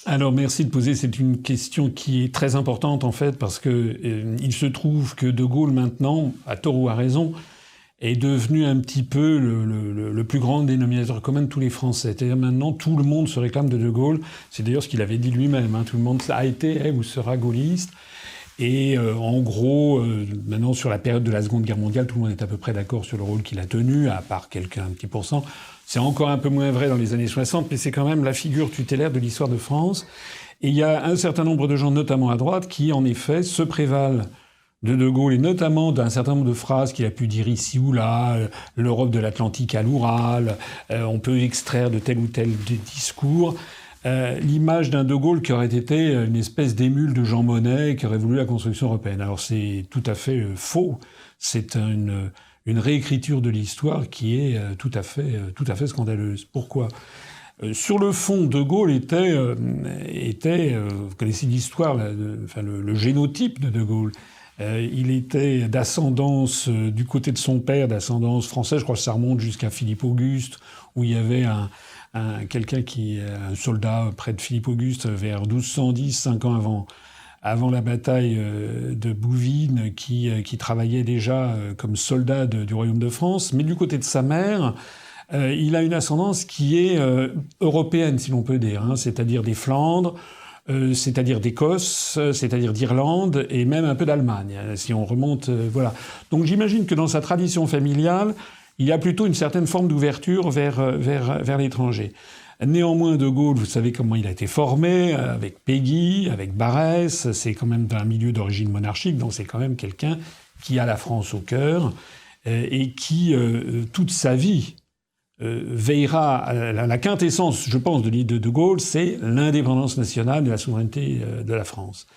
Alors merci de poser, c'est une question qui est très importante en fait parce que il se trouve que De Gaulle maintenant, à tort ou à raison, est devenu un petit peu le plus grand dénominateur commun de tous les Français. C'est-à-dire maintenant tout le monde se réclame de Gaulle. C'est d'ailleurs ce qu'il avait dit lui-même. Hein. Tout le monde a été ou sera gaulliste. Et en gros, maintenant sur la période de la Seconde Guerre mondiale, tout le monde est à peu près d'accord sur le rôle qu'il a tenu, à part un petit pourcent. C'est encore un peu moins vrai dans les années 60, mais c'est quand même la figure tutélaire de l'histoire de France. Et il y a un certain nombre de gens, notamment à droite, qui en effet se prévalent de Gaulle, et notamment d'un certain nombre de phrases qu'il a pu dire ici ou là, l'Europe de l'Atlantique à l'Oural, on peut extraire de tel ou tel discours. L'image d'un De Gaulle qui aurait été une espèce d'émule de Jean Monnet qui aurait voulu la construction européenne. Alors c'est tout à fait faux. C'est une réécriture de l'histoire qui est tout à fait scandaleuse. Pourquoi ? Sur le fond, De Gaulle était vous connaissez l'histoire, le génotype de Gaulle. Il était d'ascendance, du côté de son père, d'ascendance française. Je crois que ça remonte jusqu'à Philippe Auguste, où il y avait un soldat près de Philippe Auguste vers 1210, 5 ans avant la bataille de Bouvines, qui travaillait déjà comme soldat du Royaume de France. Mais du côté de sa mère, il a une ascendance qui est européenne, si l'on peut dire, hein, c'est-à-dire des Flandres, c'est-à-dire d'Écosse, c'est-à-dire d'Irlande et même un peu d'Allemagne, si on remonte, voilà. Donc j'imagine que dans sa tradition familiale, il y a plutôt une certaine forme d'ouverture vers l'étranger. Néanmoins, De Gaulle, vous savez comment il a été formé, avec Péguy, avec Barrès, c'est quand même d'un milieu d'origine monarchique, donc c'est quand même quelqu'un qui a la France au cœur et qui, toute sa vie, veillera à la quintessence, je pense, de Gaulle, c'est l'indépendance nationale et la souveraineté de la France.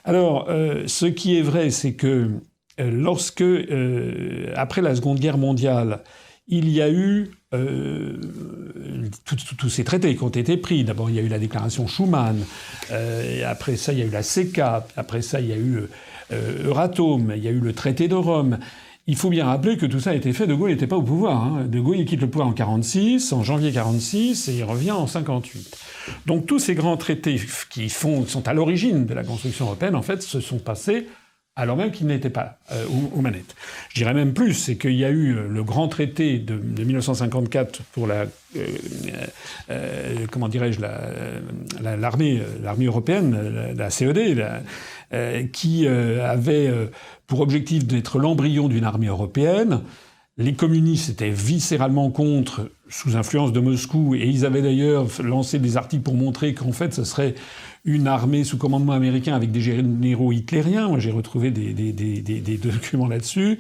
Alors, ce qui est vrai, c'est que lorsque, après la Seconde Guerre mondiale, il y a eu tous ces traités qui ont été pris. D'abord, il y a eu la déclaration Schuman, après ça, il y a eu la CECA, après ça, il y a eu Euratom, il y a eu le traité de Rome. Il faut bien rappeler que tout ça a été fait. De Gaulle n'était pas au pouvoir. Hein. De Gaulle, il quitte le pouvoir en 46, en janvier 46, et il revient en 58. Donc tous ces grands traités qui sont à l'origine de la construction européenne, en fait, se sont passés alors même qu'il n'était pas aux manettes. Je dirais même plus, c'est qu'il y a eu le grand traité de 1954 pour l'armée européenne, la CED, qui avait pour objectif d'être l'embryon d'une armée européenne. Les communistes étaient viscéralement contre, sous influence de Moscou, et ils avaient d'ailleurs lancé des articles pour montrer qu'en fait ce serait une armée sous commandement américain avec des généraux hitlériens. Moi, j'ai retrouvé des documents là-dessus.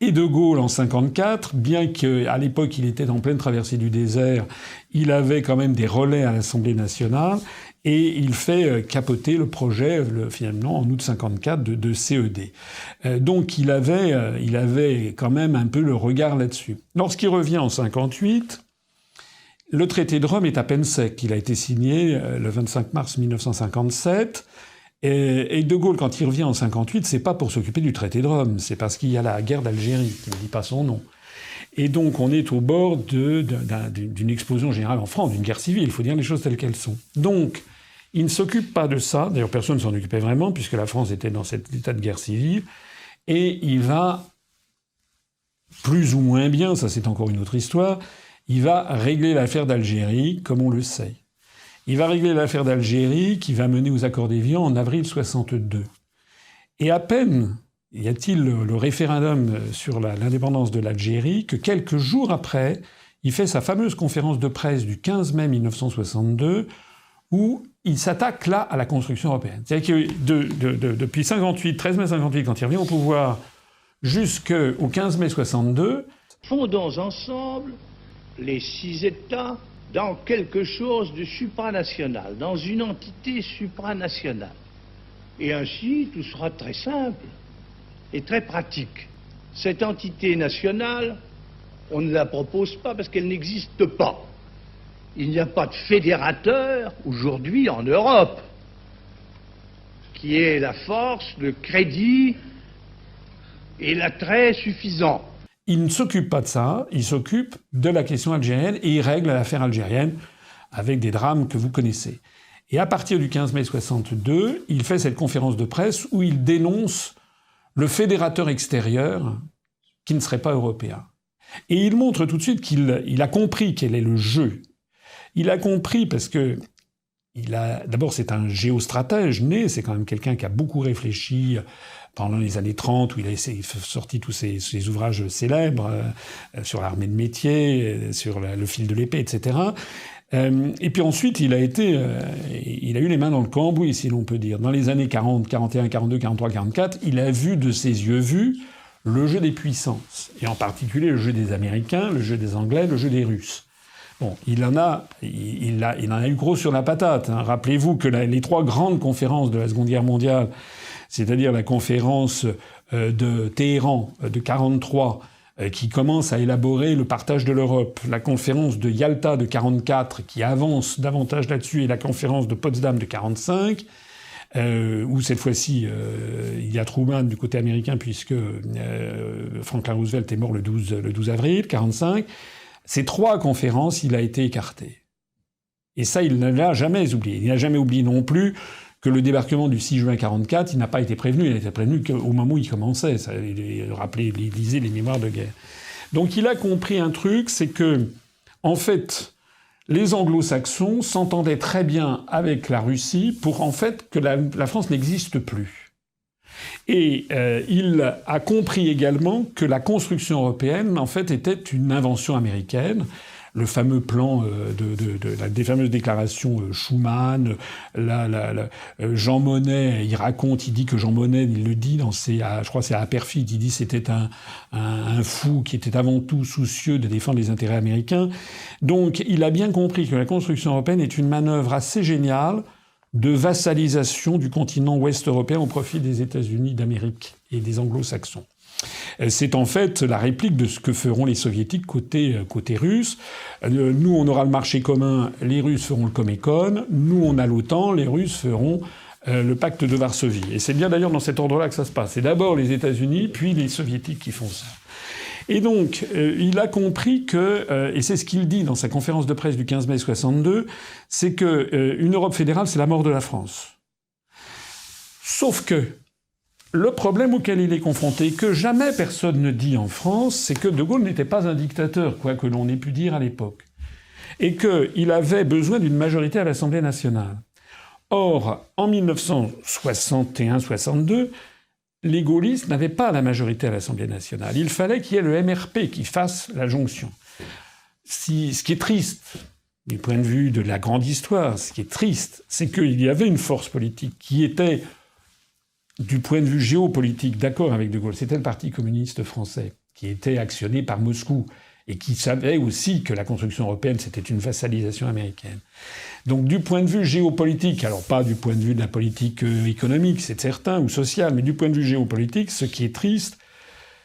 Et De Gaulle, en 54, bien qu'à l'époque il était en pleine traversée du désert, il avait quand même des relais à l'Assemblée nationale, et il fait capoter le projet, finalement, en août 54, de CED. Donc il avait quand même un peu le regard là-dessus. Lorsqu'il revient en 58, le traité de Rome est à peine sec. Il a été signé le 25 mars 1957. Et De Gaulle, quand il revient en 58, c'est pas pour s'occuper du traité de Rome, c'est parce qu'il y a la guerre d'Algérie, qui ne dit pas son nom. Et donc on est au bord d'une explosion générale en France, d'une guerre civile, il faut dire les choses telles qu'elles sont. Donc il ne s'occupe pas de ça, d'ailleurs personne ne s'en occupait vraiment, puisque la France était dans cet état de guerre civile, et il va, plus ou moins bien, ça c'est encore une autre histoire, il va régler l'affaire d'Algérie, comme on le sait. Il va régler l'affaire d'Algérie qui va mener aux accords d'Évian en avril 62. Et à peine y a-t-il le référendum sur l'indépendance de l'Algérie que quelques jours après, il fait sa fameuse conférence de presse du 15 mai 1962 où il s'attaque là à la construction européenne. C'est-à-dire que depuis 13 mai 58, quand il revient au pouvoir, jusqu'au 15 mai 62... Fondons ensemble les 6 États dans quelque chose de supranational, dans une entité supranationale. Et ainsi, tout sera très simple et très pratique. Cette entité nationale, on ne la propose pas parce qu'elle n'existe pas. Il n'y a pas de fédérateur aujourd'hui en Europe qui ait la force, le crédit et l'attrait suffisant. Il ne s'occupe pas de ça, il s'occupe de la question algérienne et il règle l'affaire algérienne avec des drames que vous connaissez. Et à partir du 15 mai 62, il fait cette conférence de presse où il dénonce le fédérateur extérieur qui ne serait pas européen. Et il montre tout de suite qu'il a compris quel est le jeu. Il a compris parce que d'abord, c'est un géostratège né, c'est quand même quelqu'un qui a beaucoup réfléchi pendant les années 30, où il a sorti tous ses ouvrages célèbres sur l'armée de métier, sur le fil de l'épée, etc. Et puis ensuite, il a eu les mains dans le cambouis, si l'on peut dire. Dans les années 40, 41, 42, 43, 44, il a vu de ses yeux vus le jeu des puissances, et en particulier le jeu des Américains, le jeu des Anglais, le jeu des Russes. Bon, il en a eu gros sur la patate. Hein. Rappelez-vous que les 3 grandes conférences de la Seconde Guerre mondiale, c'est-à-dire la conférence de Téhéran de 43, qui commence à élaborer le partage de l'Europe, la conférence de Yalta de 44, qui avance davantage là-dessus, et la conférence de Potsdam de 45, où cette fois-ci, il y a Truman du côté américain, puisque Franklin Roosevelt est mort le 12 avril 45. Ces 3 conférences, il a été écarté. Et ça, il ne l'a jamais oublié. Il n'a jamais oublié non plus que le débarquement du 6 juin 44, il n'a pas été prévenu. Il a été prévenu qu'au moment où il commençait. Ça, il lisait les mémoires de guerre. Donc il a compris un truc, c'est que, en fait, les anglo-saxons s'entendaient très bien avec la Russie pour, en fait, que la France n'existe plus. Et il a compris également que la construction européenne, en fait, était une invention américaine. Le fameux plan des fameuses déclarations Schuman, Jean Monnet, il dit que Jean Monnet, il le dit je crois que c'est à Perfide, il dit que c'était un fou qui était avant tout soucieux de défendre les intérêts américains. Donc il a bien compris que la construction européenne est une manœuvre assez géniale de vassalisation du continent ouest européen au profit des États-Unis d'Amérique et des anglo-saxons. C'est en fait la réplique de ce que feront les soviétiques côté russe. Nous, on aura le marché commun, les Russes feront le Comecon, nous, on a l'OTAN, les Russes feront le pacte de Varsovie. Et c'est bien d'ailleurs dans cet ordre-là que ça se passe. C'est d'abord les États-Unis, puis les soviétiques qui font ça. Et donc, il a compris que, et c'est ce qu'il dit dans sa conférence de presse du 15 mai 62, c'est que une Europe fédérale, c'est la mort de la France. Sauf que le problème auquel il est confronté, que jamais personne ne dit en France, c'est que De Gaulle n'était pas un dictateur, quoi que l'on ait pu dire à l'époque, et qu'il avait besoin d'une majorité à l'Assemblée nationale. Or, en 1961-62, les gaullistes n'avaient pas la majorité à l'Assemblée nationale. Il fallait qu'il y ait le MRP qui fasse la jonction. Ce qui est triste, du point de vue de la grande histoire, ce qui est triste, c'est qu'il y avait une force politique qui était, du point de vue géopolitique, d'accord avec De Gaulle. C'était le Parti communiste français, qui était actionné par Moscou, et qui savait aussi que la construction européenne, c'était une vassalisation américaine. Donc du point de vue géopolitique, alors pas du point de vue de la politique économique, c'est certain, ou sociale, mais du point de vue géopolitique, ce qui est triste,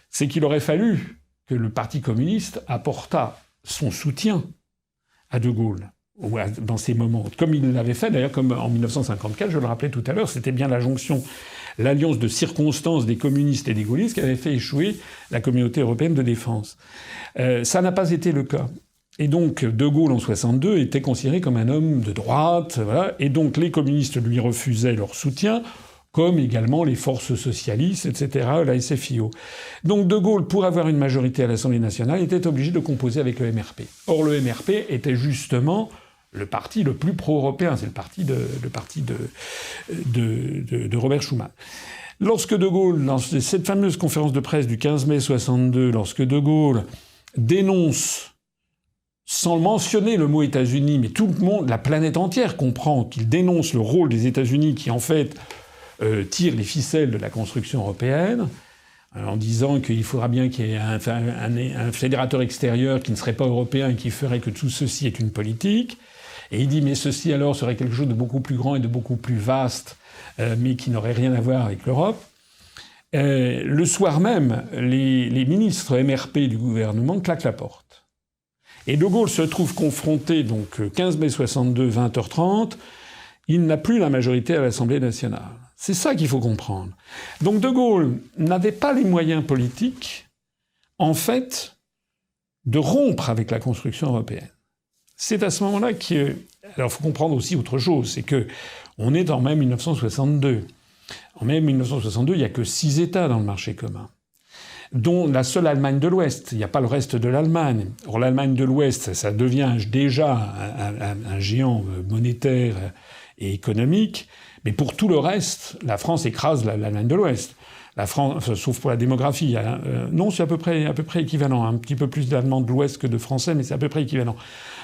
c'est qu'il aurait fallu que le Parti communiste apportât son soutien à De Gaulle dans ces moments, comme il l'avait fait d'ailleurs, comme en 1954, je le rappelais tout à l'heure, c'était bien la jonction, l'alliance de circonstances des communistes et des gaullistes qui avait fait échouer la communauté européenne de défense. Ça n'a pas été le cas. Et donc, De Gaulle, en 62, était considéré comme un homme de droite, voilà, et donc les communistes lui refusaient leur soutien, comme également les forces socialistes, etc., la SFIO. Donc De Gaulle, pour avoir une majorité à l'Assemblée nationale, était obligé de composer avec le MRP. Or, le MRP était justement le parti le plus pro-européen, c'est le parti de Robert Schuman. Lorsque De Gaulle, dans cette fameuse conférence de presse du 15 mai 62, lorsque De Gaulle dénonce, sans mentionner le mot États-Unis, mais tout le monde, la planète entière comprend qu'il dénonce le rôle des États-Unis qui, en fait, tire les ficelles de la construction européenne, en disant qu'il faudra bien qu'il y ait un fédérateur extérieur qui ne serait pas européen et qui ferait que tout ceci est une politique. Et il dit, mais ceci alors serait quelque chose de beaucoup plus grand et de beaucoup plus vaste, mais qui n'aurait rien à voir avec l'Europe. Le soir même, les ministres MRP du gouvernement claquent la porte. Et De Gaulle se trouve confronté, donc 15 mai 62, 20h30, il n'a plus la majorité à l'Assemblée nationale. C'est ça qu'il faut comprendre. Donc De Gaulle n'avait pas les moyens politiques, en fait, de rompre avec la construction européenne. c'est à ce moment-là que... Alors, il faut comprendre aussi autre chose, c'est que on est en mai 1962. En mai 1962, il n'y a que 6 États dans le marché commun, dont la seule Allemagne de l'Ouest. Il n'y a pas le reste de l'Allemagne. Or, l'Allemagne de l'Ouest, ça devient déjà un géant monétaire et économique, mais pour tout le reste, la France écrase l'Allemagne de l'Ouest. La France, sauf pour la démographie, non, c'est à peu près équivalent. Un petit peu plus d'Allemands de l'Ouest que de Français, mais c'est à peu près équivalent.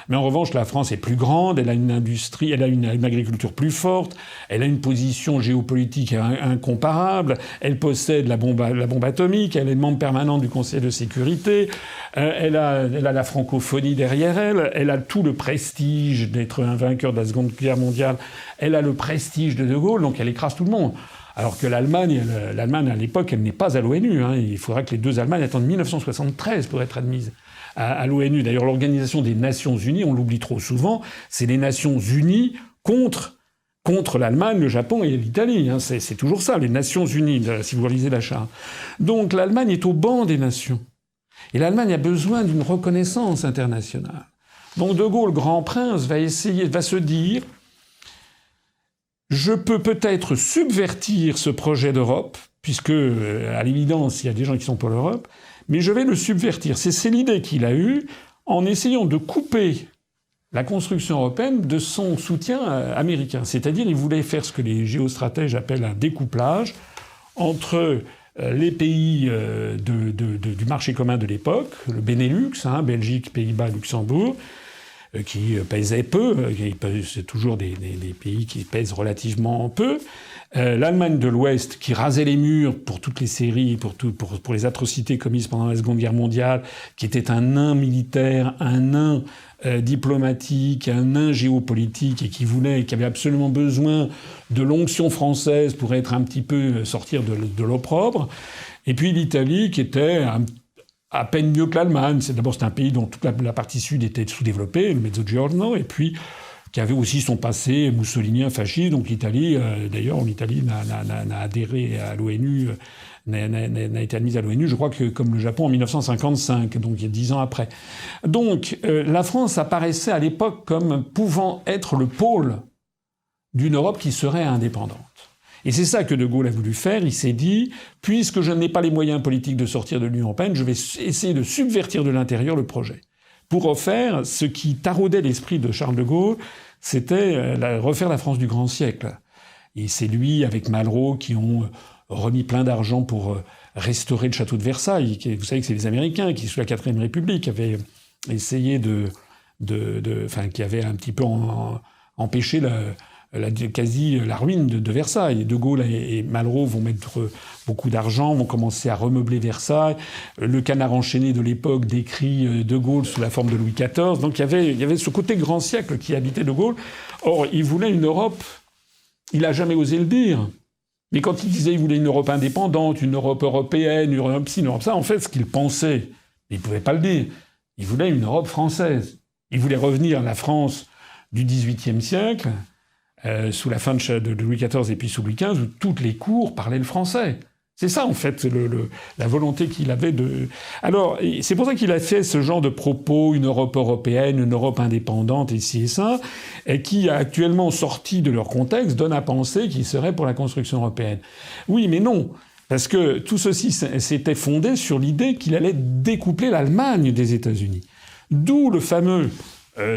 Mais en revanche, la France est plus grande, elle a une industrie, elle a une agriculture plus forte, elle a une position géopolitique incomparable, elle possède la bombe atomique, elle est membre permanent du Conseil de sécurité, elle a la francophonie derrière elle, elle a tout le prestige d'être un vainqueur de la Seconde Guerre mondiale, elle a le prestige de Gaulle, donc elle écrase tout le monde. Alors que l'Allemagne à l'époque, elle n'est pas à l'ONU. Il faudra que les deux Allemagnes attendent 1973 pour être admises à l'ONU. D'ailleurs, l'Organisation des Nations Unies, on l'oublie trop souvent, c'est les Nations Unies contre l'Allemagne, le Japon et l'Italie. C'est toujours ça, les Nations Unies, si vous lisez la charte. Donc l'Allemagne est au banc des nations. Et l'Allemagne a besoin d'une reconnaissance internationale. Donc De Gaulle, grand prince, va se dire... Je peux peut-être subvertir ce projet d'Europe, puisque, à l'évidence, il y a des gens qui sont pour l'Europe, mais je vais le subvertir. C'est l'idée qu'il a eue en essayant de couper la construction européenne de son soutien américain. C'est-à-dire, il voulait faire ce que les géostratèges appellent un découplage entre les pays du marché commun de l'époque, le Benelux, Belgique, Pays-Bas, Luxembourg, qui pèsaient peu, c'est toujours des pays qui pèsent relativement peu. L'Allemagne de l'Ouest, qui rasait les murs pour toutes les séries, pour les atrocités commises pendant la Seconde Guerre mondiale, qui était un nain militaire, un nain diplomatique, un nain géopolitique, et qui avait absolument besoin de l'onction française pour être un petit peu sortir de l'opprobre. Et puis l'Italie, qui était à peine mieux que l'Allemagne. D'abord, c'est un pays dont toute la partie sud était sous-développée, le Mezzogiorno, et puis qui avait aussi son passé moussolinien fasciste. Donc l'Italie, d'ailleurs, n'a adhéré à l'ONU, n'a été admise à l'ONU, je crois que comme le Japon en 1955, donc il y a 10 ans après. Donc la France apparaissait à l'époque comme pouvant être le pôle d'une Europe qui serait indépendante. Et c'est ça que De Gaulle a voulu faire. Il s'est dit, puisque je n'ai pas les moyens politiques de sortir de l'Union européenne, je vais essayer de subvertir de l'intérieur le projet. Pour refaire ce qui taraudait l'esprit de Charles de Gaulle, c'était refaire la France du grand siècle. Et c'est lui, avec Malraux, qui ont remis plein d'argent pour restaurer le château de Versailles. Vous savez que c'est les Américains qui, sous la 4e République, avaient essayé qui avaient un petit peu empêché la ruine de Versailles. De Gaulle et Malraux vont mettre beaucoup d'argent, vont commencer à remeubler Versailles. Le Canard enchaîné de l'époque décrit De Gaulle sous la forme de Louis XIV. Donc il y avait ce côté grand siècle qui habitait De Gaulle. Or, il voulait une Europe, il n'a jamais osé le dire. Mais quand il disait qu'il voulait une Europe indépendante, une Europe européenne, une Europe ci, une Europe ça, en fait, ce qu'il pensait, il ne pouvait pas le dire, il voulait une Europe française. Il voulait revenir à la France du XVIIIe siècle, sous la fin de Louis XIV et puis sous Louis XV, où toutes les cours parlaient le français. C'est ça, en fait, la volonté qu'il avait de... Alors, c'est pour ça qu'il a fait ce genre de propos, une Europe européenne, une Europe indépendante, ici et ça, et qui, actuellement sorti de leur contexte, donne à penser qu'il serait pour la construction européenne. Oui, mais non, parce que tout ceci s'était fondé sur l'idée qu'il allait découpler l'Allemagne des États-Unis. D'où le fameux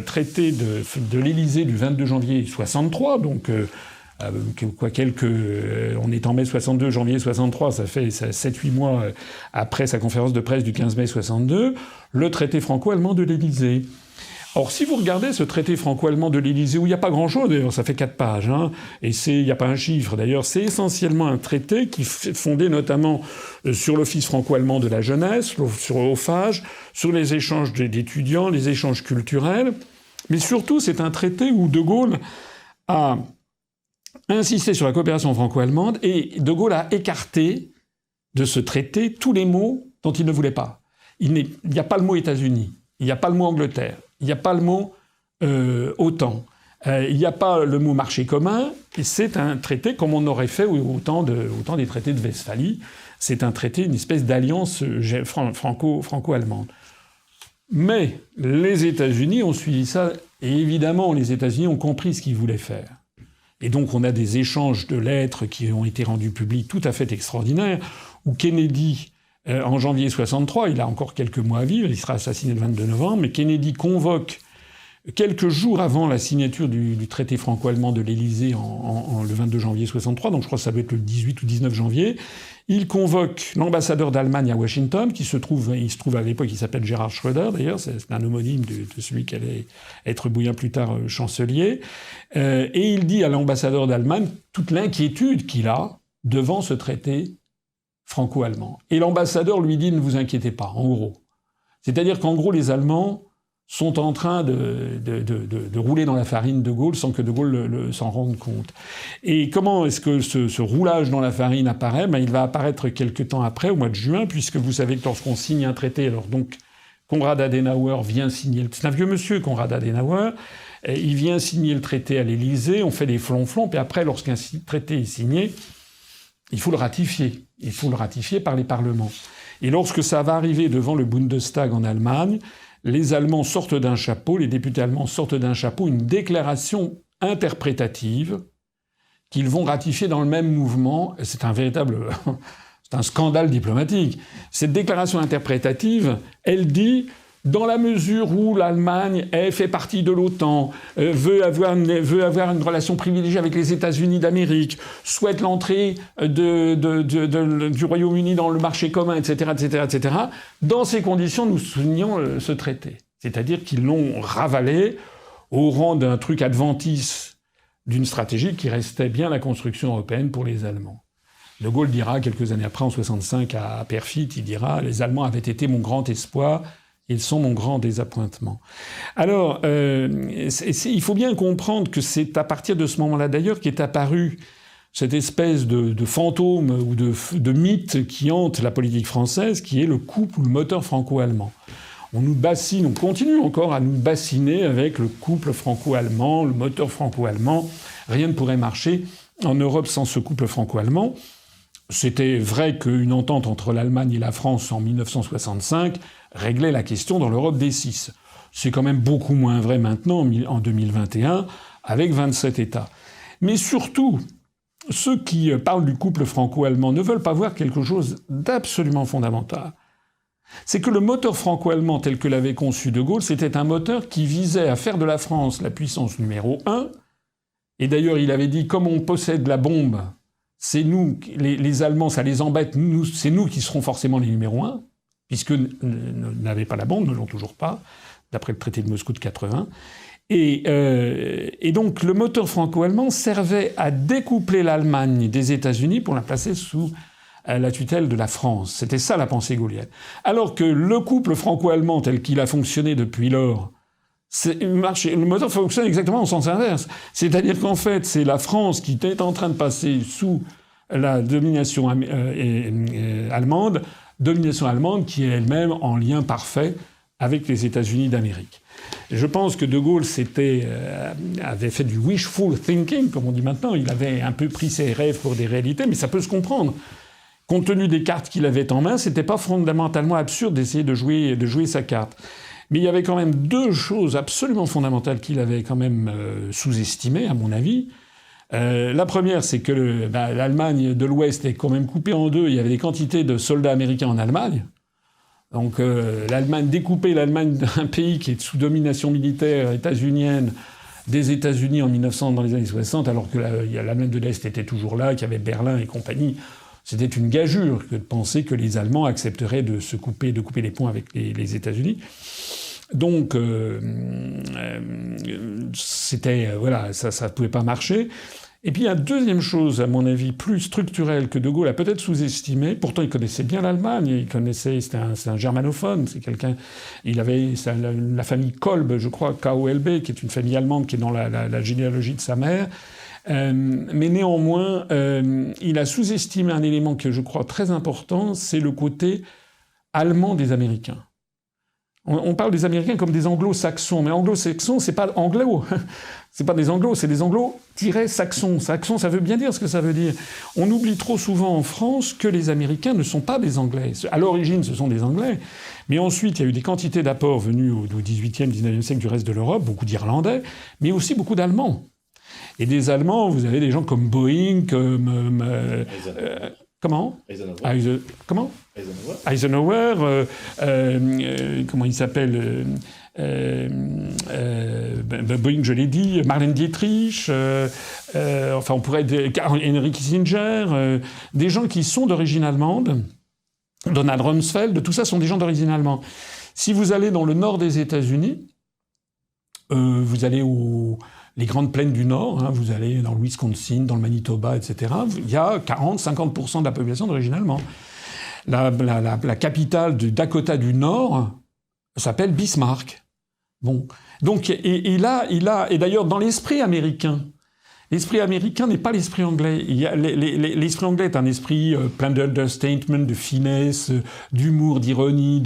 traité de l'Élysée du 22 janvier 63, donc... on est en mai 62, janvier 63, ça fait 7-8 mois après sa conférence de presse du 15 mai 62, le traité franco-allemand de l'Élysée. Or, si vous regardez ce traité franco-allemand de l'Élysée, où il n'y a pas grand-chose, d'ailleurs, ça fait 4 pages, et il n'y a pas un chiffre, d'ailleurs, c'est essentiellement un traité qui est fondé notamment sur l'Office franco-allemand de la jeunesse, sur OFAGE, sur les échanges d'étudiants, les échanges culturels, mais surtout, c'est un traité où De Gaulle a insisté sur la coopération franco-allemande, et De Gaulle a écarté de ce traité tous les mots dont il ne voulait pas. Il n'y a pas le mot États-Unis, il n'y a pas le mot Angleterre, il n'y a pas le mot OTAN, il n'y a pas le mot marché commun, et c'est un traité comme on aurait fait au temps des traités de Westphalie. C'est un traité, une espèce d'alliance franco-allemande. Mais les États-Unis ont suivi ça Et évidemment, les États-Unis ont compris ce qu'ils voulaient faire. Et donc, on a des échanges de lettres qui ont été rendus publics tout à fait extraordinaires, où Kennedy, en janvier 63, il a encore quelques mois à vivre, il sera assassiné le 22 novembre, mais Kennedy convoque, quelques jours avant la signature du traité franco-allemand de l'Élysée le 22 janvier 63, donc je crois que ça doit être le 18 ou 19 janvier, il convoque l'ambassadeur d'Allemagne à Washington, il se trouve à l'époque, il s'appelle Gerhard Schröder d'ailleurs, c'est un homonyme de celui qui allait être bien plus tard chancelier, et il dit à l'ambassadeur d'Allemagne toute l'inquiétude qu'il a devant ce traité franco-allemand. Et l'ambassadeur lui dit « ne vous inquiétez pas », en gros. C'est-à-dire qu'en gros, les Allemands sont en train de rouler dans la farine de Gaulle sans que de Gaulle s'en rende compte. Et comment est-ce que ce roulage dans la farine apparaît ? Il va apparaître quelque temps après, au mois de juin, puisque vous savez que lorsqu'on signe un traité, alors donc Konrad Adenauer vient signer... C'est un vieux monsieur, Konrad Adenauer. Il vient signer le traité à l'Élysée, on fait des flonflons, puis après, lorsqu'un traité est signé, il faut le ratifier. Il faut le ratifier par les parlements. Et lorsque ça va arriver devant le Bundestag en Allemagne, les Allemands sortent d'un chapeau, les députés allemands sortent d'un chapeau une déclaration interprétative qu'ils vont ratifier dans le même mouvement. C'est un véritable... c'est un scandale diplomatique. Cette déclaration interprétative, elle dit... Dans la mesure où l'Allemagne fait partie de l'OTAN, veut avoir une relation privilégiée avec les États-Unis d'Amérique, souhaite l'entrée du Royaume-Uni dans le marché commun, etc., etc., etc., dans ces conditions, nous signons ce traité. C'est-à-dire qu'ils l'ont ravalé au rang d'un truc adventice d'une stratégie qui restait bien la construction européenne pour les Allemands. De Gaulle dira, quelques années après, en 65, à Perfit, il dira « Les Allemands avaient été mon grand espoir ». Ils sont mon grand désappointement. Alors, il faut bien comprendre que c'est à partir de ce moment-là, d'ailleurs, qu'est apparu cette espèce de fantôme ou de mythe qui hante la politique française, qui est le couple ou le moteur franco-allemand. On nous bassine, on continue encore à nous bassiner avec le couple franco-allemand, le moteur franco-allemand. Rien ne pourrait marcher en Europe sans ce couple franco-allemand. C'était vrai qu'une entente entre l'Allemagne et la France en 1965 réglait la question dans l'Europe des six. C'est quand même beaucoup moins vrai maintenant, en 2021, avec 27 États. Mais surtout, ceux qui parlent du couple franco-allemand ne veulent pas voir quelque chose d'absolument fondamental. C'est que le moteur franco-allemand tel que l'avait conçu de Gaulle, c'était un moteur qui visait à faire de la France la puissance numéro 1. Et d'ailleurs, il avait dit, comme on possède la bombe, c'est nous, les Allemands, ça les embête, c'est nous qui serons forcément les numéros 1, puisque n'avaient pas la bombe, ne l'ont toujours pas, d'après le traité de Moscou de 80. Et donc le moteur franco-allemand servait à découpler l'Allemagne des États-Unis pour la placer sous la tutelle de la France. C'était ça la pensée gaulienne. Alors que le couple franco-allemand tel qu'il a fonctionné depuis lors, le moteur fonctionne exactement en sens inverse. C'est-à-dire qu'en fait, c'est la France qui est en train de passer sous la domination allemande, domination allemande qui est elle-même en lien parfait avec les États-Unis d'Amérique. Je pense que De Gaulle avait fait du wishful thinking, comme on dit maintenant. Il avait un peu pris ses rêves pour des réalités, mais ça peut se comprendre. Compte tenu des cartes qu'il avait en main, c'était pas fondamentalement absurde d'essayer de jouer sa carte. Mais il y avait quand même deux choses absolument fondamentales qu'il avait quand même sous-estimées, à mon avis. La première, c'est que l'Allemagne de l'Ouest est quand même coupée en deux. Il y avait des quantités de soldats américains en Allemagne. Donc l'Allemagne, découper l'Allemagne d'un pays qui est sous domination militaire états-unienne des États-Unis dans les années 60, alors que l'Allemagne de l'Est était toujours là, qu'il y avait Berlin et compagnie, c'était une gageure que de penser que les Allemands accepteraient de couper les ponts avec les États-Unis. Donc c'était voilà, ça pouvait pas marcher. Et puis il y a une deuxième chose, à mon avis, plus structurelle que De Gaulle a peut-être sous-estimé. Pourtant, il connaissait bien l'Allemagne. C'était un germanophone. C'est quelqu'un. Il avait la famille Kolb, je crois, K-O-L-B, qui est une famille allemande qui est dans la généalogie de sa mère. Mais néanmoins, il a sous-estimé un élément que je crois très important, c'est le côté allemand des Américains. On parle des Américains comme des anglo-saxons, mais anglo-saxons, c'est pas anglo. C'est pas des anglos, c'est des anglo-saxons. Saxon, ça veut bien dire ce que ça veut dire. On oublie trop souvent en France que les Américains ne sont pas des Anglais. À l'origine, ce sont des Anglais. Mais ensuite, il y a eu des quantités d'apports venus au XVIIIe, XIXe siècle du reste de l'Europe, beaucoup d'Irlandais, mais aussi beaucoup d'Allemands. Et des Allemands, vous avez des gens comme Boeing, comme... comment Comment Eisenhower. Comment il s'appelle Boeing, je l'ai dit, Marlène Dietrich, enfin on pourrait Henry Kissinger, des gens qui sont d'origine allemande, Donald Rumsfeld, tout ça sont des gens d'origine allemande. Si vous allez dans le nord des États-Unis, vous allez les grandes plaines du Nord, hein, vous allez dans le Wisconsin, dans le Manitoba, etc., il y a 40-50% de la population d'origine allemande. La capitale du Dakota du Nord s'appelle Bismarck. Bon. Donc, et d'ailleurs, dans l'esprit américain n'est pas l'esprit anglais. L'esprit anglais est un esprit plein d'understatement, de finesse, d'humour, d'ironie.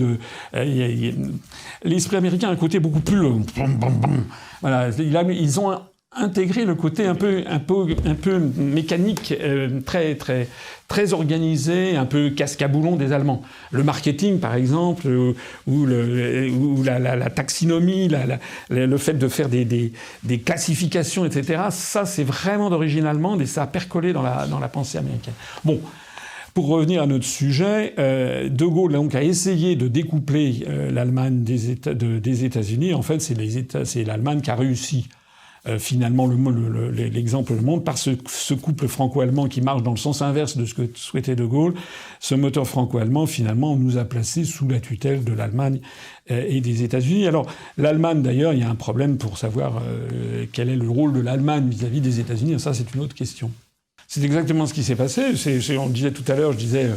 L'esprit américain a un côté beaucoup plus... Voilà, ils ont intégré le côté un peu mécanique, très organisé, un peu cascaboulon des Allemands. Le marketing, par exemple, ou la taxinomie, le fait de faire des classifications, etc., ça, c'est vraiment d'origine allemande et ça a percolé dans la pensée américaine. Bon. Pour revenir à notre sujet, De Gaulle donc, a essayé de découpler l'Allemagne des États-Unis. En fait, c'est l'Allemagne qui a réussi. Finalement, l'exemple le montre, par ce couple franco-allemand qui marche dans le sens inverse de ce que souhaitait De Gaulle. Ce moteur franco-allemand, finalement, nous a placés sous la tutelle de l'Allemagne et des États-Unis. Alors, l'Allemagne, d'ailleurs, il y a un problème pour savoir quel est le rôle de l'Allemagne vis-à-vis des États-Unis. Ça, c'est une autre question. C'est exactement ce qui s'est passé. On le disait tout à l'heure, je disais,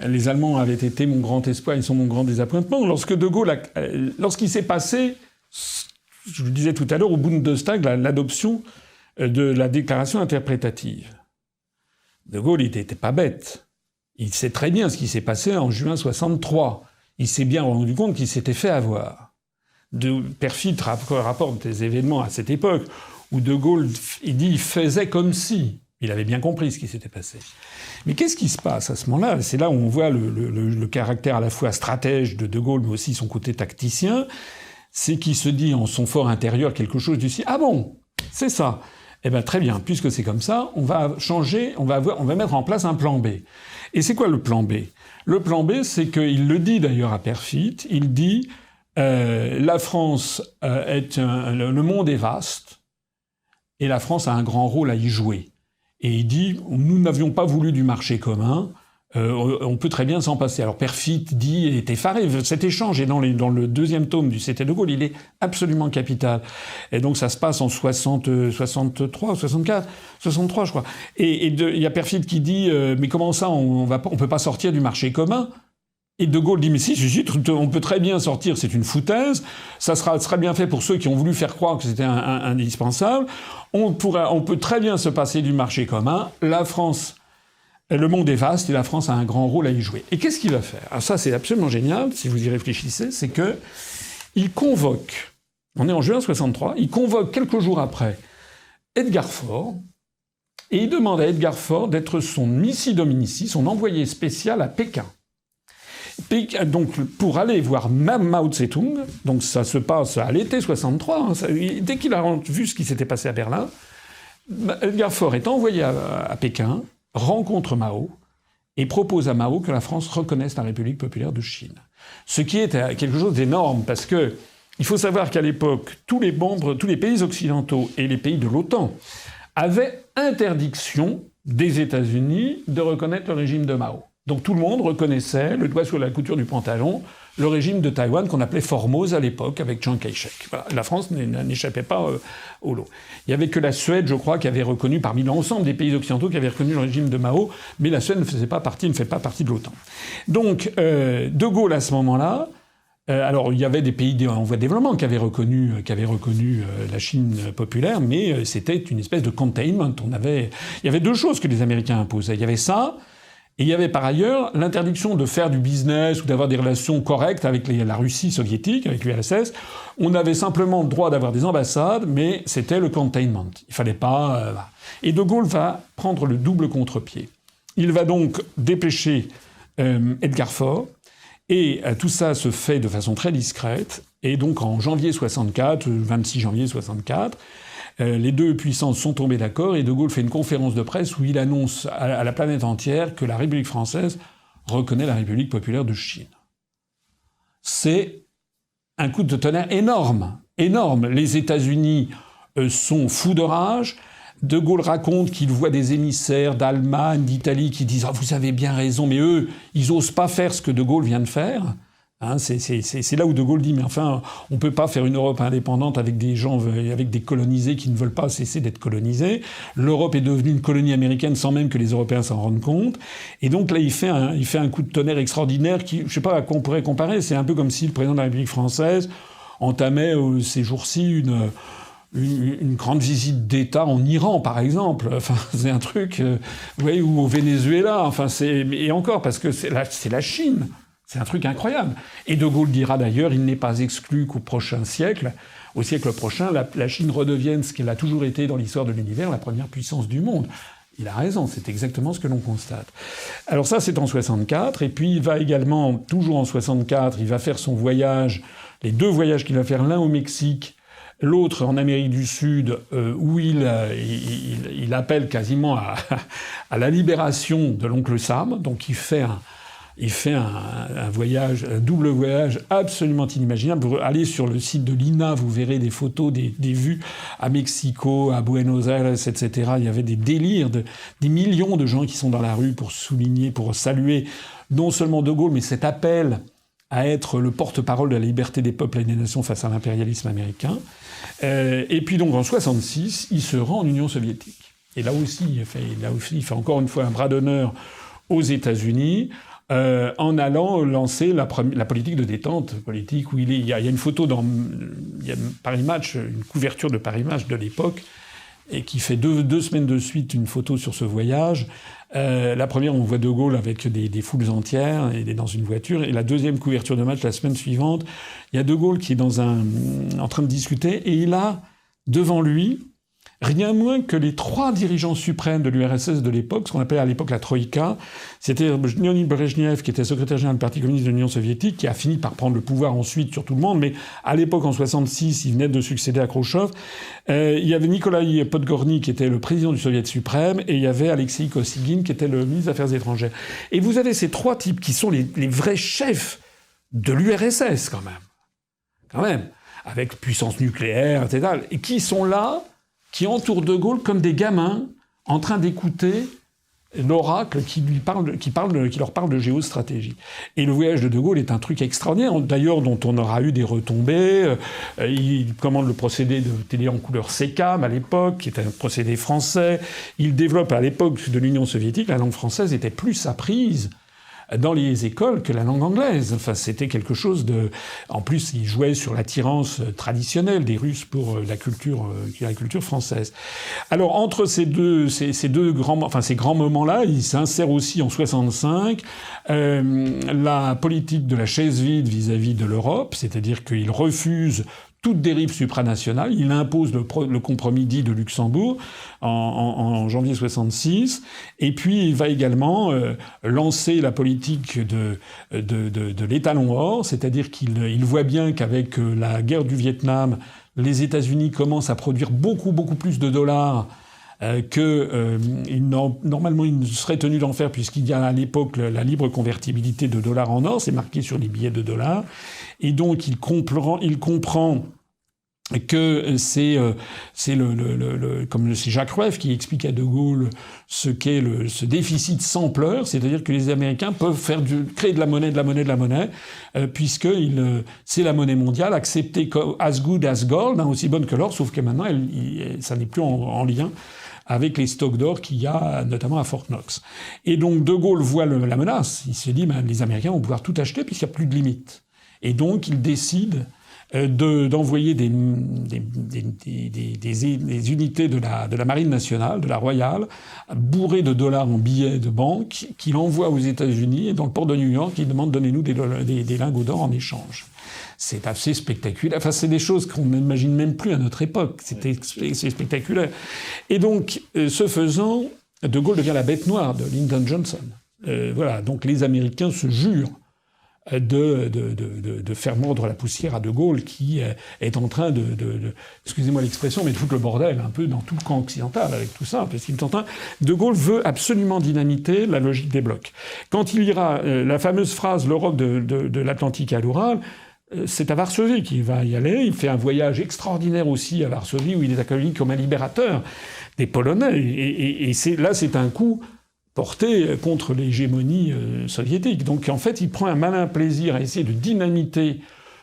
les Allemands avaient été mon grand espoir, ils sont mon grand désappointement. Lorsque De Gaulle, lorsqu'il s'est passé, je le disais tout à l'heure, au Bundestag, l'adoption de la déclaration interprétative. De Gaulle, il n'était pas bête. Il sait très bien ce qui s'est passé en juin 63. Il s'est bien rendu compte qu'il s'était fait avoir. Perfit rapporte des événements à cette époque où De Gaulle, il faisait comme si. Il avait bien compris ce qui s'était passé. Mais qu'est-ce qui se passe à ce moment-là ? C'est là où on voit le caractère à la fois stratège de Gaulle, mais aussi son côté tacticien. C'est qu'il se dit en son fort intérieur quelque chose du style « Ah bon, c'est ça. Eh bien, très bien, puisque c'est comme ça, on va changer, on va mettre en place un plan B. » Et c'est quoi le plan B ? Le plan B, c'est qu'il le dit d'ailleurs à Perfit, il dit la France le monde est vaste, et la France a un grand rôle à y jouer. Et il dit, nous n'avions pas voulu du marché commun, on peut très bien s'en passer. Alors Perfit dit, il est effaré, cet échange est dans le deuxième tome du C'était de Gaulle, il est absolument capital. Et donc ça se passe en 63, 63 je crois. Et il y a Perfit qui dit, mais comment ça, on peut pas sortir du marché commun ? Et De Gaulle dit, mais si, on peut très bien sortir, c'est une foutaise, ça sera bien fait pour ceux qui ont voulu faire croire que c'était indispensable, on peut très bien se passer du marché commun, la France, le monde est vaste et la France a un grand rôle à y jouer. Et qu'est-ce qu'il va faire ? Alors ça, c'est absolument génial, si vous y réfléchissez, c'est que il convoque, on est en juin 63, il convoque quelques jours après Edgar Faure, et il demande à Edgar Faure d'être son missi dominici, son envoyé spécial à Pékin. Donc, pour aller voir même Mao Tse-tung, donc ça se passe à l'été 63, dès qu'il a vu ce qui s'était passé à Berlin, Edgar Faure est envoyé à Pékin, rencontre Mao, et propose à Mao que la France reconnaisse la République populaire de Chine. Ce qui est quelque chose d'énorme, parce que il faut savoir qu'à l'époque, tous les pays occidentaux et les pays de l'OTAN avaient interdiction des États-Unis de reconnaître le régime de Mao. Donc tout le monde reconnaissait, le doigt sur la couture du pantalon, le régime de Taïwan qu'on appelait Formose à l'époque, avec Chiang Kai-shek. Voilà. La France n'échappait pas au lot. Il n'y avait que la Suède, je crois, qui avait reconnu, parmi l'ensemble des pays occidentaux, qui avait reconnu le régime de Mao, mais la Suède ne fait pas partie de l'OTAN. Donc De Gaulle, à ce moment-là, alors il y avait des pays en voie de développement qui avaient reconnu la Chine populaire, mais c'était une espèce de containment. Il y avait deux choses que les Américains imposaient. Il y avait ça, Et il y avait par ailleurs l'interdiction de faire du business ou d'avoir des relations correctes avec la Russie soviétique, avec l'URSS. On avait simplement le droit d'avoir des ambassades, mais c'était le containment. Il fallait pas... Et De Gaulle va prendre le double contre-pied. Il va donc dépêcher Edgar Faure, et tout ça se fait de façon très discrète. Et donc en janvier 64, 26 janvier 64, les deux puissances sont tombées d'accord et De Gaulle fait une conférence de presse où il annonce à la planète entière que la République française reconnaît la République populaire de Chine. C'est un coup de tonnerre énorme, énorme. Les États-Unis sont fous de rage. De Gaulle raconte qu'il voit des émissaires d'Allemagne, d'Italie qui disent « Ah, vous avez bien raison », mais eux, ils osent pas faire ce que De Gaulle vient de faire. Hein, c'est là où De Gaulle dit « Mais enfin, on peut pas faire une Europe indépendante avec des gens, avec des colonisés qui ne veulent pas cesser d'être colonisés. L'Europe est devenue une colonie américaine sans même que les Européens s'en rendent compte. » Et donc là, il fait un coup de tonnerre extraordinaire qui, je sais pas à quoi on pourrait comparer. C'est un peu comme si le président de la République française entamait ces jours-ci une grande visite d'État en Iran, par exemple. Enfin, c'est un truc, vous voyez, ou au Venezuela. Enfin, et encore, parce que c'est la Chine. C'est un truc incroyable. Et De Gaulle dira d'ailleurs, il n'est pas exclu qu'au prochain siècle, au siècle prochain, la Chine redevienne ce qu'elle a toujours été dans l'histoire de l'univers, la première puissance du monde. Il a raison, c'est exactement ce que l'on constate. Alors ça, c'est en 64, et puis il va également, toujours en 64, il va faire son voyage, les deux voyages qu'il va faire, l'un au Mexique, l'autre en Amérique du Sud, où il appelle quasiment à la libération de l'oncle Sam. Donc il fait un voyage, un double voyage absolument inimaginable. Vous allez sur le site de l'INA, vous verrez des photos, des vues à Mexico, à Buenos Aires, etc. Il y avait des délires, des millions de gens qui sont dans la rue pour souligner, pour saluer non seulement De Gaulle, mais cet appel à être le porte-parole de la liberté des peuples et des nations face à l'impérialisme américain. Et puis donc en 66, il se rend en Union soviétique. Et là aussi, il fait encore une fois un bras d'honneur aux États-Unis, en allant lancer la politique de détente, politique où il y a une photo il y a Paris Match, une couverture de Paris Match de l'époque, et qui fait deux semaines de suite une photo sur ce voyage. La première, on voit De Gaulle avec des foules entières, et il est dans une voiture. Et la deuxième couverture de match, la semaine suivante, il y a De Gaulle qui est en train de discuter, et il a devant lui rien moins que les trois dirigeants suprêmes de l'URSS de l'époque, ce qu'on appelait à l'époque la Troïka. C'était Leonid Brejnev, qui était secrétaire général du Parti communiste de l'Union soviétique, qui a fini par prendre le pouvoir ensuite sur tout le monde, mais à l'époque, en 66, il venait de succéder à Khrouchtchev. Il y avait Nikolaï Podgorny, qui était le président du Soviet suprême, et il y avait Alexei Kosygin, qui était le ministre des Affaires étrangères. Et vous avez ces trois types qui sont les vrais chefs de l'URSS, quand même, avec puissance nucléaire, etc., et qui sont là, qui entourent De Gaulle comme des gamins en train d'écouter l'oracle qui leur parle de géostratégie. Et le voyage de Gaulle est un truc extraordinaire, d'ailleurs dont on aura eu des retombées. Il commande le procédé de télé en couleur SECAM à l'époque, qui est un procédé français. Il développe à l'époque de l'Union soviétique, la langue française était plus apprise dans les écoles que la langue anglaise. Enfin, c'était quelque chose de... En plus, il jouait sur l'attirance traditionnelle des Russes pour la culture française. Alors, entre ces grands moments-là, il s'insère aussi en 65 la politique de la chaise vide vis-à-vis de l'Europe, c'est-à-dire qu'il refuse toute dérive supranationale. Il impose le compromis dit de Luxembourg en janvier 66. Et puis, il va également lancer la politique de l'étalon or, c'est-à-dire qu'il voit bien qu'avec la guerre du Vietnam, les États-Unis commencent à produire beaucoup plus de dollars normalement il serait tenu d'en faire, puisqu'il y a à l'époque la libre convertibilité de dollars en or, c'est marqué sur les billets de dollars, et donc il comprend que c'est comme c'est Jacques Rueff qui explique à De Gaulle ce qu'est ce déficit sans pleurs, c'est-à-dire que les Américains peuvent créer de la monnaie, puisque c'est la monnaie mondiale acceptée comme as good as gold, aussi bonne que l'or, sauf que maintenant ça n'est plus en lien avec les stocks d'or qu'il y a notamment à Fort Knox. Et donc De Gaulle voit la menace, il se dit les Américains vont pouvoir tout acheter puisqu'il n'y a plus de limite. Et donc il décide d'envoyer des unités de la marine nationale, de la Royale, bourrées de dollars en billets de banque, qu'il envoie aux États-Unis, et dans le port de New York, il demande donnez-nous des lingots d'or en échange. C'est assez spectaculaire. Enfin, c'est des choses qu'on n'imagine même plus à notre époque. C'est spectaculaire. Et donc, ce faisant, De Gaulle devient la bête noire de Lyndon Johnson. Voilà. Donc, les Américains se jurent de faire mordre la poussière à De Gaulle, qui est en train excusez-moi l'expression, mais de foutre le bordel un peu dans tout le camp occidental avec tout ça, parce qu'il est en train. De Gaulle veut absolument dynamiter la logique des blocs. Quand il ira, la fameuse phrase « l'Europe de l'Atlantique à l'Oural », c'est à Varsovie qu'il va y aller. Il fait un voyage extraordinaire aussi à Varsovie, où il est accueilli comme un libérateur des Polonais. Et c'est un coup porté contre l'hégémonie soviétique. Donc en fait, il prend un malin plaisir à essayer de dynamiter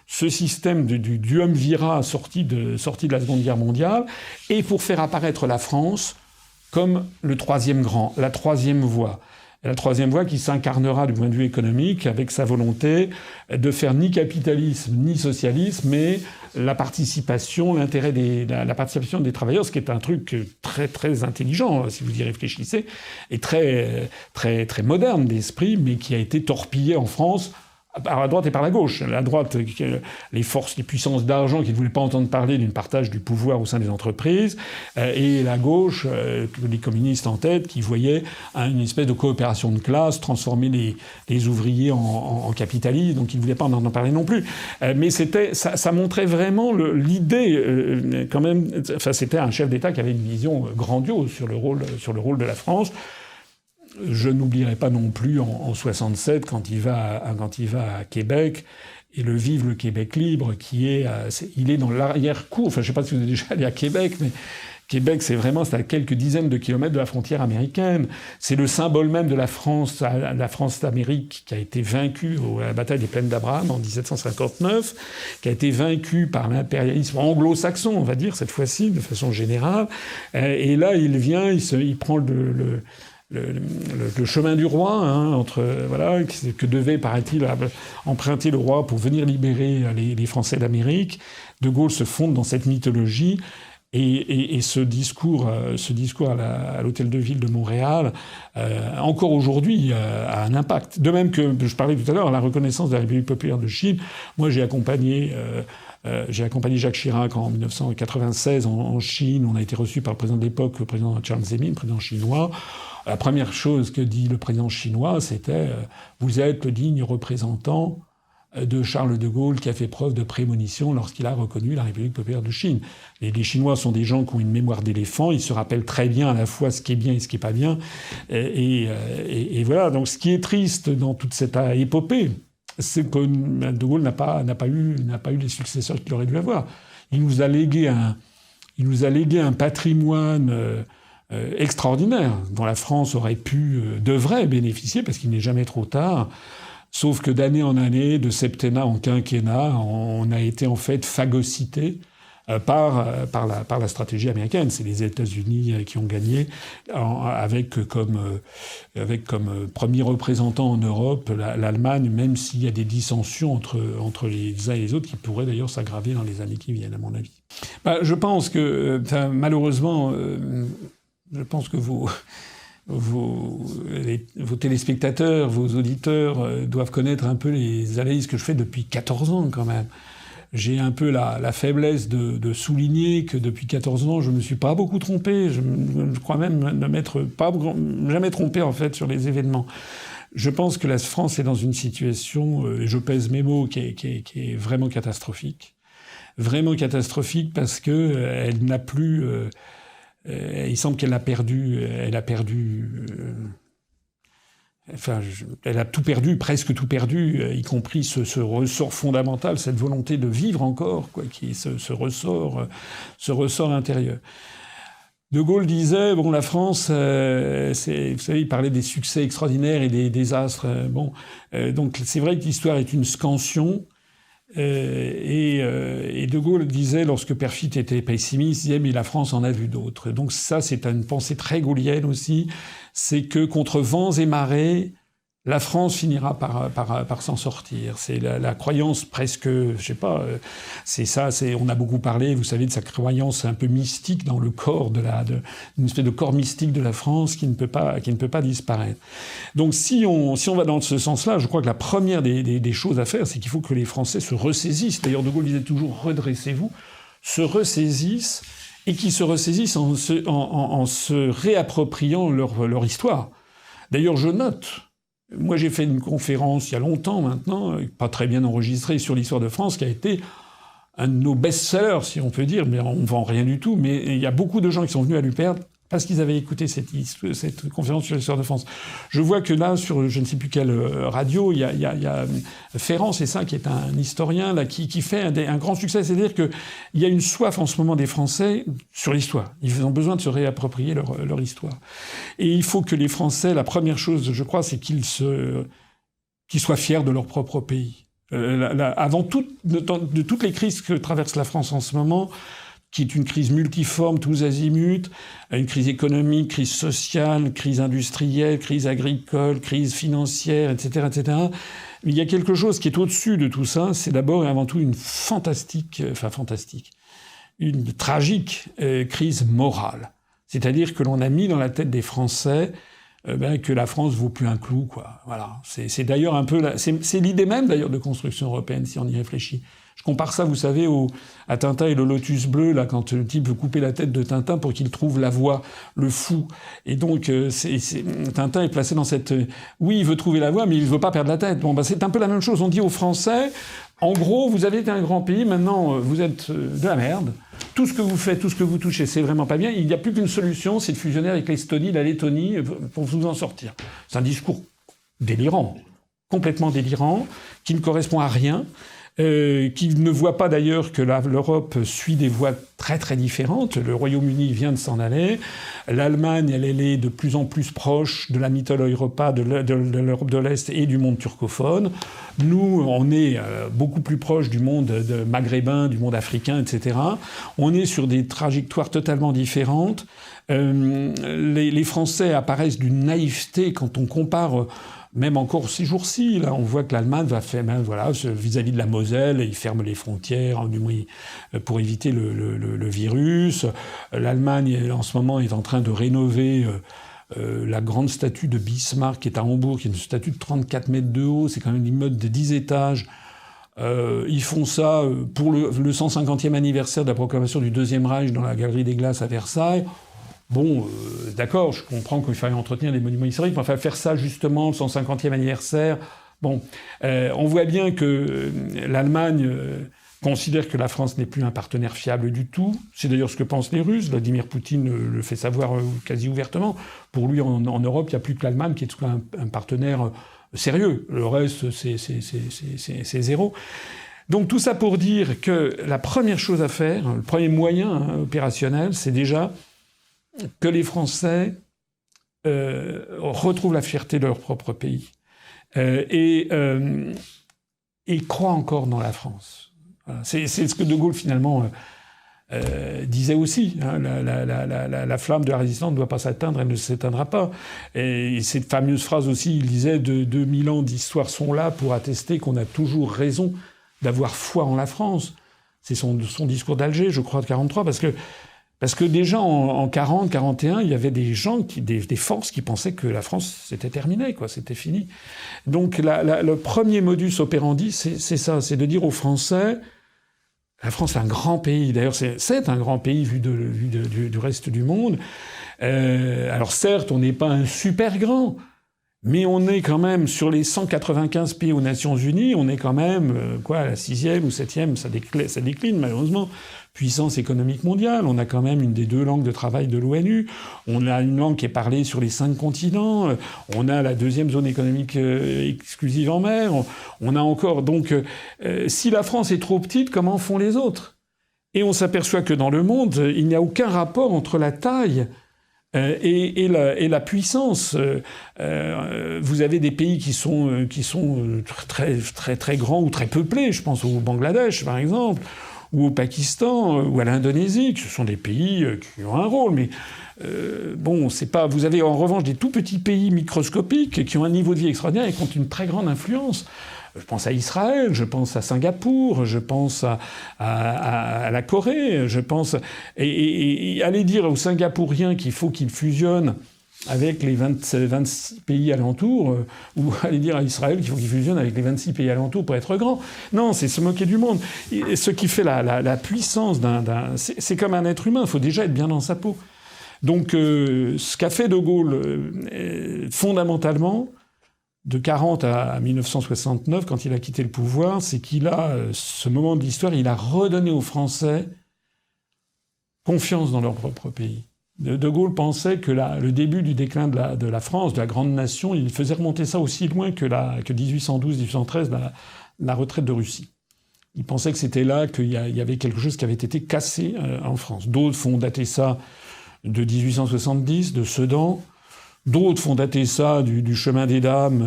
ce système du duumvirat sorti de la Seconde Guerre mondiale, et pour faire apparaître la France comme le troisième grand, la troisième voie. La troisième voie qui s'incarnera du point de vue économique avec sa volonté de faire ni capitalisme ni socialisme, mais la participation, la participation des travailleurs, ce qui est un truc très très intelligent si vous y réfléchissez, et très très très moderne d'esprit, mais qui a été torpillé en France par la droite et par la gauche. La droite, les forces, les puissances d'argent qui ne voulaient pas entendre parler d'une partage du pouvoir au sein des entreprises, et la gauche, les communistes en tête, qui voyaient une espèce de coopération de classe transformer les ouvriers en capitalistes, donc ils ne voulaient pas en entendre parler non plus. Mais ça montrait vraiment l'idée, quand même. Enfin, c'était un chef d'État qui avait une vision grandiose sur le rôle de la France. Je n'oublierai pas non plus en 67 quand il va à Québec et le Vive le Québec libre il est dans l'arrière-cour. Enfin, je ne sais pas si vous êtes déjà allé à Québec, mais Québec, c'est à quelques dizaines de kilomètres de la frontière américaine. C'est le symbole même de la France d'Amérique qui a été vaincue à la bataille des Plaines d'Abraham en 1759, qui a été vaincue par l'impérialisme anglo-saxon, on va dire, cette fois-ci, de façon générale. Et là, il vient, il prend le chemin du roi, que devait, paraît-il, emprunter le roi pour venir libérer les Français d'Amérique. De Gaulle se fonde dans cette mythologie, et ce discours à l'Hôtel de Ville de Montréal, encore aujourd'hui, a un impact. De même que je parlais tout à l'heure, la reconnaissance de la République populaire de Chine. Moi, j'ai accompagné Jacques Chirac en 1996 en Chine. On a été reçu par le président de l'époque, le président Jiang Zemin, président chinois. La première chose que dit le président chinois, c'était « Vous êtes le digne représentant de Charles de Gaulle qui a fait preuve de prémonition lorsqu'il a reconnu la République populaire de Chine. » Et les Chinois sont des gens qui ont une mémoire d'éléphant, ils se rappellent très bien à la fois ce qui est bien et ce qui est pas bien. Et voilà, donc ce qui est triste dans toute cette épopée, c'est que de Gaulle n'a pas eu les successeurs qu'il aurait dû avoir. Il nous a légué un patrimoine extraordinaire dont la France devrait bénéficier parce qu'il n'est jamais trop tard. Sauf que d'année en année, de septennat en quinquennat, on a été en fait phagocyté par la stratégie américaine. C'est les États-Unis qui ont gagné avec comme premier représentant en Europe l'Allemagne, même s'il y a des dissensions entre les uns et les autres qui pourraient d'ailleurs s'aggraver dans les années qui viennent, à mon avis. Je pense que malheureusement, je pense que vos téléspectateurs, vos auditeurs doivent connaître un peu les analyses que je fais depuis 14 ans quand même. J'ai un peu la faiblesse de souligner que depuis 14 ans, je me suis pas beaucoup trompé. Je crois même ne m'être pas jamais trompé en fait sur les événements. Je pense que la France est dans une situation, et je pèse mes mots, qui est vraiment catastrophique. Vraiment catastrophique parce que elle n'a plus... il semble qu'elle a perdu... elle a tout perdu, presque tout perdu, y compris ce ressort fondamental, cette volonté de vivre encore, qui est ce ressort intérieur. De Gaulle disait, la France, vous savez, il parlait des succès extraordinaires et des désastres. Donc c'est vrai que l'histoire est une scansion. Et De Gaulle disait, lorsque Perfit était pessimiste, il disait « mais la France en a vu d'autres ». Donc ça, c'est une pensée très gaullienne aussi, c'est que contre vents et marées, la France finira par s'en sortir. C'est la croyance presque, je sais pas, c'est ça. On a beaucoup parlé, vous savez, de sa croyance un peu mystique dans le corps une espèce de corps mystique de la France qui ne peut pas disparaître. Donc si on va dans ce sens-là, je crois que la première des choses à faire, c'est qu'il faut que les Français se ressaisissent. D'ailleurs, De Gaulle disait toujours redressez-vous, se ressaisissent et qui se ressaisissent en se réappropriant leur histoire. D'ailleurs, je note. Moi, j'ai fait une conférence il y a longtemps maintenant, pas très bien enregistrée, sur l'histoire de France, qui a été un de nos best-sellers, si on peut dire, mais on ne vend rien du tout. Mais il y a beaucoup de gens qui sont venus à l'UPR parce qu'ils avaient écouté cette conférence sur l'histoire de France. Je vois que là, sur je ne sais plus quelle radio, il y a Ferrand, c'est ça, qui est un historien là, qui fait un grand succès. C'est-à-dire qu'il y a une soif en ce moment des Français sur l'histoire. Ils ont besoin de se réapproprier leur histoire. Et il faut que les Français, la première chose, je crois, c'est qu'ils soient fiers de leur propre pays. Avant de toutes les crises que traverse la France en ce moment, qui est une crise multiforme, tous azimuts, une crise économique, crise sociale, crise industrielle, crise agricole, crise financière, etc., etc. Mais il y a quelque chose qui est au-dessus de tout ça, c'est d'abord et avant tout une une tragique crise morale. C'est-à-dire que l'on a mis dans la tête des Français que la France vaut plus un clou, quoi. Voilà. C'est d'ailleurs un peu c'est l'idée même d'ailleurs de construction européenne, si on y réfléchit. Je compare ça, vous savez, à Tintin et le Lotus bleu, là, quand le type veut couper la tête de Tintin pour qu'il trouve la voie, le fou. Et donc, Tintin est placé dans cette... Oui, il veut trouver la voie, mais il veut pas perdre la tête. Bon, c'est un peu la même chose. On dit aux Français, en gros, vous avez été un grand pays, maintenant, vous êtes de la merde. Tout ce que vous faites, tout ce que vous touchez, c'est vraiment pas bien. Il n'y a plus qu'une solution, c'est de fusionner avec l'Estonie, la Lettonie, pour vous en sortir. C'est un discours délirant, complètement délirant, qui ne correspond à rien. Qui ne voit pas d'ailleurs que l'Europe suit des voies très très différentes. Le Royaume-Uni vient de s'en aller. L'Allemagne, elle est de plus en plus proche de la Mitteleuropa, de l'Europe de l'Est et du monde turcophone. Nous, on est beaucoup plus proche du monde maghrébin, du monde africain, etc. On est sur des trajectoires totalement différentes. Les Français apparaissent d'une naïveté quand on compare... Même encore ces jours-ci, là, on voit que l'Allemagne va faire, vis-à-vis de la Moselle, ils ferment les frontières, du moins pour éviter le virus. L'Allemagne, en ce moment, est en train de rénover la grande statue de Bismarck, qui est à Hambourg, qui est une statue de 34 mètres de haut. C'est quand même un immeuble de 10 étages. Ils font ça pour le 150e anniversaire de la proclamation du Deuxième Reich dans la Galerie des Glaces à Versailles. Bon, d'accord, je comprends qu'il fallait entretenir les monuments historiques, mais enfin faire ça justement, le 150e anniversaire... Bon, on voit bien que l'Allemagne considère que la France n'est plus un partenaire fiable du tout. C'est d'ailleurs ce que pensent les Russes. Vladimir Poutine le fait savoir quasi ouvertement. Pour lui, en Europe, il n'y a plus que l'Allemagne qui est un partenaire sérieux. Le reste, c'est zéro. Donc tout ça pour dire que la première chose à faire, le premier moyen opérationnel, c'est déjà... que les Français retrouvent la fierté de leur propre pays et croient encore dans la France. Voilà. C'est ce que De Gaulle finalement disait aussi. Hein, la flamme de la résistance ne doit pas s'éteindre, elle ne s'éteindra pas. Et cette fameuse phrase aussi, il disait 2000 ans d'histoire sont là pour attester qu'on a toujours raison d'avoir foi en la France. C'est son discours d'Alger, je crois, de 1943, parce que déjà en 40, 41, il y avait des gens, des forces qui pensaient que la France c'était terminé, quoi, c'était fini. Donc le premier modus operandi, c'est ça, c'est de dire aux Français, la France est un grand pays. D'ailleurs, c'est un grand pays vu du reste du monde. Alors certes, on n'est pas un super grand, mais on est quand même sur les 195 pays aux Nations Unies, on est quand même la 6e ou 7e, ça décline malheureusement. Puissance économique mondiale, on a quand même une des 2 langues de travail de l'ONU, on a une langue qui est parlée sur les 5 continents, on a la 2e zone économique exclusive en mer, on a encore... Donc, si la France est trop petite, comment font les autres ? Et on s'aperçoit que dans le monde, il n'y a aucun rapport entre la taille et la puissance. Vous avez des pays qui sont très, très, très grands ou très peuplés, je pense au Bangladesh par exemple, ou au Pakistan, ou à l'Indonésie, que ce sont des pays qui ont un rôle, mais bon, c'est pas. Vous avez en revanche des tout petits pays microscopiques qui ont un niveau de vie extraordinaire et qui ont une très grande influence. Je pense à Israël, je pense à Singapour, je pense à la Corée, je pense... Et aller dire aux Singapouriens qu'il faut qu'ils fusionnent avec les 26 pays alentours, ou aller dire à Israël qu'il faut qu'ils fusionnent avec les 26 pays alentours pour être grand. Non, c'est se moquer du monde. Et ce qui fait la puissance c'est comme un être humain, il faut déjà être bien dans sa peau. Donc ce qu'a fait De Gaulle, fondamentalement, de 1940 à 1969, quand il a quitté le pouvoir, c'est qu'il a, ce moment de l'histoire, il a redonné aux Français confiance dans leur propre pays. De Gaulle pensait que le début du déclin de la France, de la grande nation, il faisait remonter ça aussi loin que 1812-1813, la retraite de Russie. Il pensait que c'était là qu'il y avait quelque chose qui avait été cassé en France. D'autres font dater ça de 1870, de Sedan. D'autres font dater ça du chemin des dames,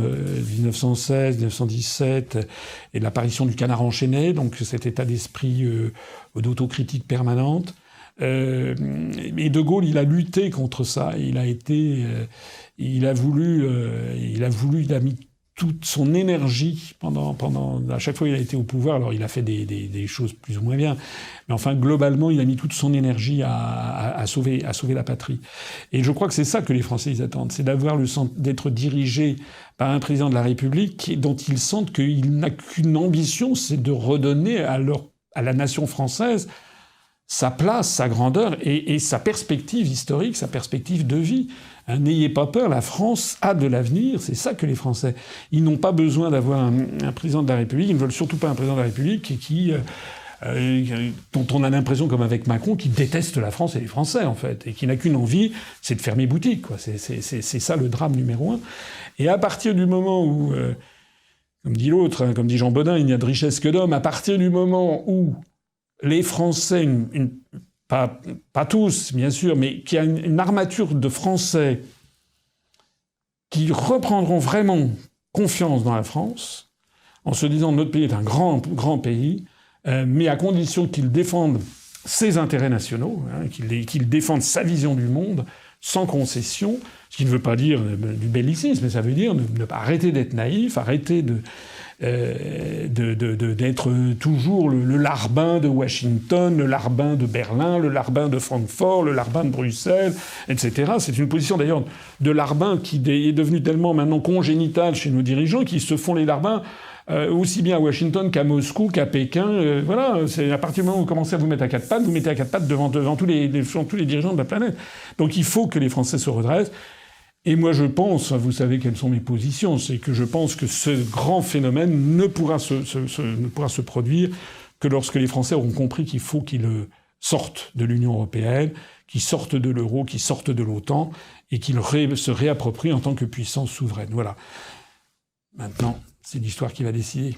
1916, 1917, et l'apparition du canard enchaîné, donc cet état d'esprit d'autocritique permanente. Et De Gaulle, il a lutté contre ça. Il a mis toute son énergie à chaque fois qu'il a été au pouvoir. Alors il a fait des choses plus ou moins bien, mais enfin globalement il a mis toute son énergie à sauver la patrie. Et je crois que c'est ça que les Français ils attendent, c'est d'être dirigé par un président de la République dont ils sentent qu'il n'a qu'une ambition, c'est de redonner à la nation française sa place, sa grandeur et sa perspective historique, sa perspective de vie. N'ayez pas peur, la France a de l'avenir, c'est ça que les Français. Ils n'ont pas besoin d'avoir un président de la République, ils ne veulent surtout pas un président de la République dont on a l'impression, comme avec Macron, qui déteste la France et les Français, en fait, et qui n'a qu'une envie, c'est de fermer boutique, quoi. C'est ça le drame numéro un. Et à partir du moment où, comme dit l'autre, comme dit Jean Bodin, il n'y a de richesse que d'homme, à partir du moment où les Français, pas tous, bien sûr, mais qu'il y a une armature de Français qui reprendront vraiment confiance dans la France, en se disant que notre pays est un grand, grand pays, mais à condition qu'ils défendent ses intérêts nationaux, qu'ils défendent sa vision du monde, sans concession, ce qui ne veut pas dire du bellicisme, mais ça veut dire ne pas arrêter d'être naïf, arrêter d'être toujours le larbin de Washington, le larbin de Berlin, le larbin de Francfort, le larbin de Bruxelles, etc. C'est une position d'ailleurs de larbin qui est devenue tellement maintenant congénitale chez nos dirigeants qu'ils se font les larbins aussi bien à Washington qu'à Moscou, qu'à Pékin. Voilà, c'est à partir du moment où vous commencez à vous mettre à quatre pattes, vous mettez à quatre pattes devant tous les dirigeants de la planète. Donc il faut que les Français se redressent. Et moi, je pense, vous savez quelles sont mes positions, c'est que je pense que ce grand phénomène ne pourra se produire que lorsque les Français auront compris qu'il faut qu'ils sortent de l'Union européenne, qu'ils sortent de l'euro, qu'ils sortent de l'OTAN, et qu'ils se réapproprient en tant que puissance souveraine. Voilà. Maintenant, c'est l'histoire qui va décider.